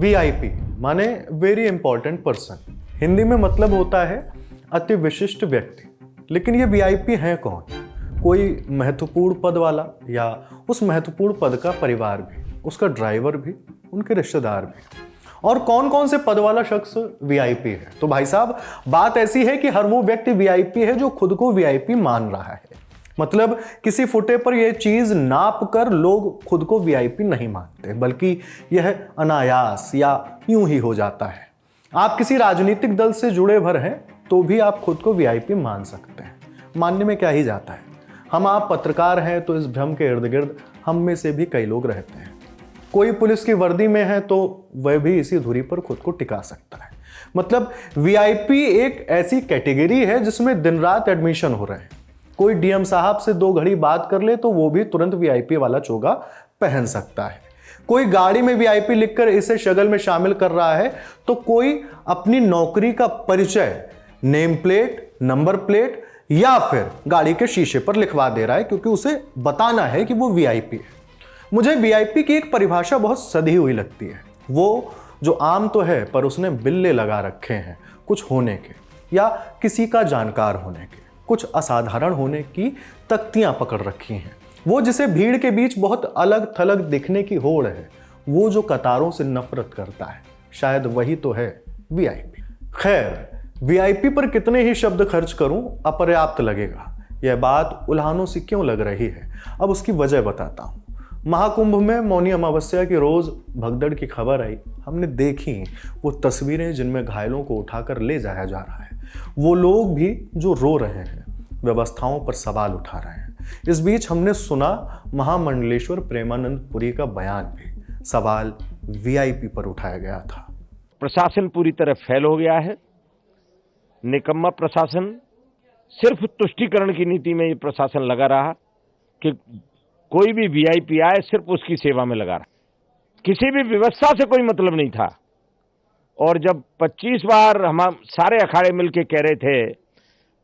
VIP माने very important person. Hindi में मतलब होता है अति विशिष्ट व्यक्ति। लेकिन ये वीआईपी हैं कौन? कोई महत्वपूर्ण पद वाला या उस महत्वपूर्ण पद का परिवार भी, उसका ड्राइवर भी, उनके रिश्तेदार भी। और कौन कौन से पद वाला शख्स वीआईपी है? तो भाई साहब, बात ऐसी है कि हर वो व्यक्ति वीआईपी है जो खुद को वीआईपी मान रहा है। मतलब किसी फुटे पर यह चीज नाप कर लोग खुद को वीआईपी नहीं मानते, बल्कि यह अनायास या यूं ही हो जाता है। आप किसी राजनीतिक दल से जुड़े भर हैं तो भी आप खुद को वीआईपी मान सकते हैं। मानने में क्या ही जाता है। हम आप पत्रकार हैं तो इस भ्रम के इर्द गिर्द हम में से भी कई लोग रहते हैं। कोई पुलिस की वर्दी में है तो वह भी इसी धुरी पर खुद को टिका सकता है। मतलब वीआईपी एक ऐसी कैटेगरी है जिसमें दिन रात एडमिशन हो रहे हैं। कोई डीएम साहब से 2 घड़ी बात कर ले तो वो भी तुरंत वीआईपी वाला चोगा पहन सकता है। कोई गाड़ी में वीआईपी लिखकर इसे शगल में शामिल कर रहा है तो कोई अपनी नौकरी का परिचय नेम प्लेट, नंबर प्लेट या फिर गाड़ी के शीशे पर लिखवा दे रहा है क्योंकि उसे बताना है कि वो वीआईपी है। मुझे वीआईपी की एक परिभाषा बहुत सधी हुई लगती है। वो जो आम तो है पर उसने बिल्ले लगा रखे हैं कुछ होने के या किसी का जानकार होने के, कुछ असाधारण होने की तख्तियां पकड़ रखी हैं। वो जिसे भीड़ के बीच बहुत अलग थलग दिखने की होड़ है, वो जो कतारों से नफरत करता है, शायद वही तो है वीआईपी। खैर, वीआईपी पर कितने ही शब्द खर्च करूं अपर्याप्त लगेगा। यह बात उल्हानों सी क्यों लग रही है, अब उसकी वजह बताता हूं। महाकुंभ में मौनी अमावस्या की रोज भगदड़ की खबर आई। हमने देखी वो तस्वीरें जिनमें घायलों को उठाकर ले जाया जा रहा है, वो लोग भी जो रो रहे हैं, व्यवस्थाओं पर सवाल उठा रहे हैं। इस बीच हमने सुना महामंडलेश्वर प्रेमानंद पुरी का बयान भी। सवाल वीआईपी पर उठाया गया था। प्रशासन पूरी तरह फेल हो गया है, निकम्मा प्रशासन। सिर्फ तुष्टीकरण की नीति में ये प्रशासन लगा रहा कि कोई भी वीआईपी आए सिर्फ उसकी सेवा में लगा रहा। किसी भी व्यवस्था से कोई मतलब नहीं था। और जब 25 बार हम सारे अखाड़े मिलकर कह रहे थे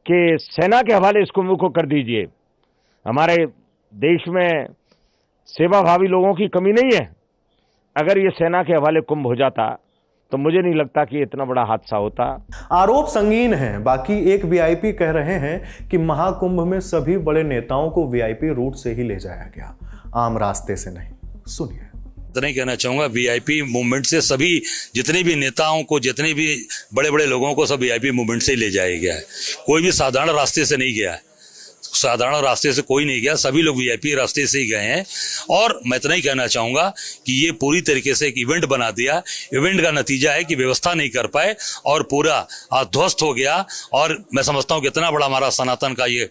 कि सेना के हवाले इस कुंभ को कर दीजिए, हमारे देश में सेवाभावी लोगों की कमी नहीं है, अगर ये सेना के हवाले कुंभ हो जाता तो मुझे नहीं लगता कि इतना बड़ा हादसा होता। आरोप संगीन हैं। बाकी एक वीआईपी कह रहे हैं कि महाकुंभ में सभी बड़े नेताओं को वीआईपी रूट से ही ले जाया गया, आम रास्ते से नहीं। सुनिए। इतना ही कहना चाहूंगा, वीआईपी मूवमेंट से सभी जितने भी नेताओं को, जितने भी बड़े बड़े लोगों को सब वीआईपी मूवमेंट से ही ले जाया गया है। कोई भी साधारण रास्ते से नहीं गया है, साधारण रास्ते से कोई नहीं गया, सभी लोग वीआईपी रास्ते से ही गए हैं। और मैं इतना ही कहना चाहूंगा कि ये पूरी तरीके से एक इवेंट बना दिया। इवेंट का नतीजा है कि व्यवस्था नहीं कर पाए और पूरा ध्वस्त हो गया। और मैं समझता हूं कि इतना बड़ा हमारा सनातन का ये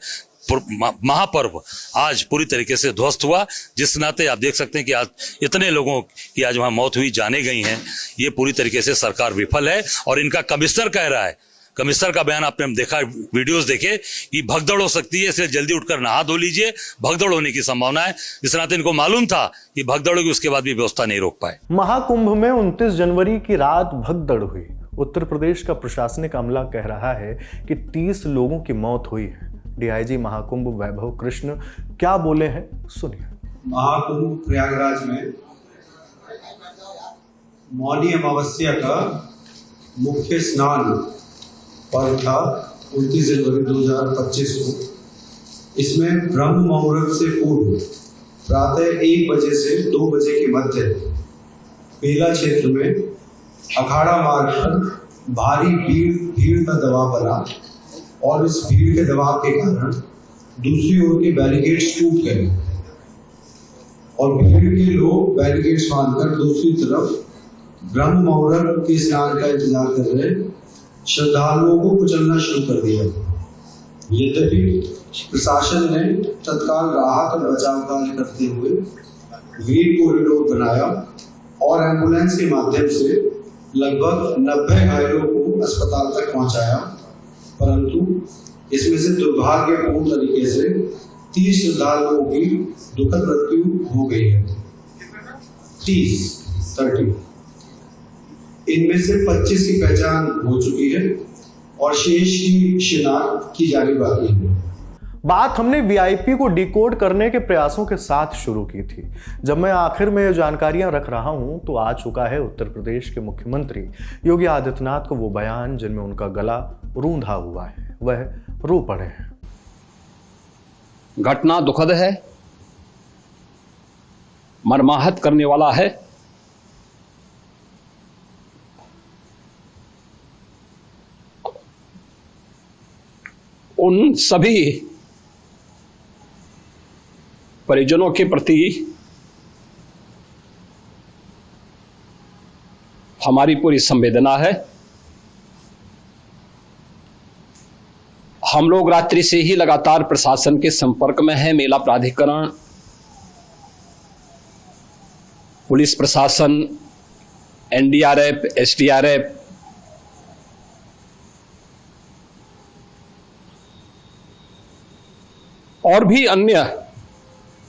महापर्व आज पूरी तरीके से ध्वस्त हुआ। जिस नाते आप देख सकते हैं कि आज इतने लोगों की आज वहां मौत हुई, जाने गई हैं। ये पूरी तरीके से सरकार विफल है। और इनका कमिश्नर कह रहा है, कमिश्नर का बयान आपने देखा, वीडियोस देखे कि भगदड़ हो सकती है, इसलिए जल्दी उठकर नहा धो लीजिए, भगदड़ होने की संभावना है। इस नाते इनको मालूम था कि भगदड़ होगी, उसके बाद भी व्यवस्था नहीं रोक पाए। महाकुंभ में 29 जनवरी की रात भगदड़ हुई। उत्तर प्रदेश का प्रशासनिक अमला कह रहा है कि 30 लोगों की मौत हुई है। डीआईजी महाकुंभ वैभव कृष्ण क्या बोले हैं, सुनिए। महाकुंभ प्रयागराज में मौनी अमावस्या का मुख्य स्नान पर्व था 29 जनवरी 2025 को। इसमें ब्रह्म मुहूर्त से पूर्व प्रातः 1 बजे से 2 बजे के मध्य बेला क्षेत्र में अखाड़ा मार्ग पर भारी भीड़ का दबाव बना और इस भीड़ के दबाव के कारण दूसरी ओर के बैरिकेड्स टूट गए और भीड़ के लोग बैरिकेड्स बांधकर दूसरी तरफ ब्रह्म मुहूर्त के स्नान का इंतजार कर रहे श्रद्धालुओं को कुचलना शुरू कर दिया। यद्यपि प्रशासन ने तत्काल राहत और बचाव कार्य करते हुए भीड़ कॉरिडोर बनाया और एम्बुलेंस के माध्यम से लगभग 90 घायलों को अस्पताल तक पहुंचाया, परंतु इसमें से दुर्भाग्यपूर्ण तरीके से 30 श्रद्धालुओं की दुखद मृत्यु हो गई है। 30 इनमें से 25 की पहचान हो चुकी है और शेष की शिनाख्त की जानी बाकी है। बात हमने वीआईपी को डिकोड करने के प्रयासों के साथ शुरू की थी। जब मैं आखिर में ये जानकारियां रख रहा हूं तो आ चुका है उत्तर प्रदेश के मुख्यमंत्री योगी आदित्यनाथ को वो बयान जिनमें उनका गला रूंधा हुआ है, वह रो पड़े हैं। घटना दुखद है, मर्माहत करने वाला है। उन सभी परिजनों के प्रति हमारी पूरी संवेदना है। हम लोग रात्रि से ही लगातार प्रशासन के संपर्क में हैं। मेला प्राधिकरण, पुलिस प्रशासन, एनडीआरएफ, एसडीआरएफ, और भी अन्य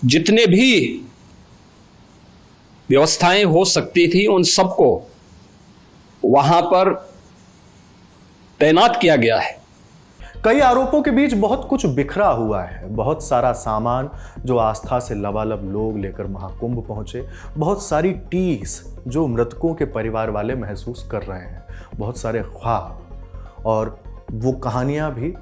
जितने भी व्यवस्थाएं हो सकती थी उन सबको वहां पर तैनात किया गया है। कई आरोपों के बीच बहुत कुछ बिखरा हुआ है। बहुत सारा सामान जो आस्था से लबालब लोग लेकर महाकुंभ पहुंचे, बहुत सारी टीस जो मृतकों के परिवार वाले महसूस कर रहे हैं, बहुत सारे ख्वाब और वो कहानियां भी,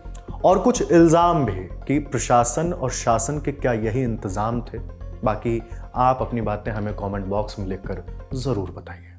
और कुछ इल्जाम भी कि प्रशासन और शासन के क्या यही इंतजाम थे। बाकी आप अपनी बातें हमें कमेंट बॉक्स में लिखकर जरूर बताइए।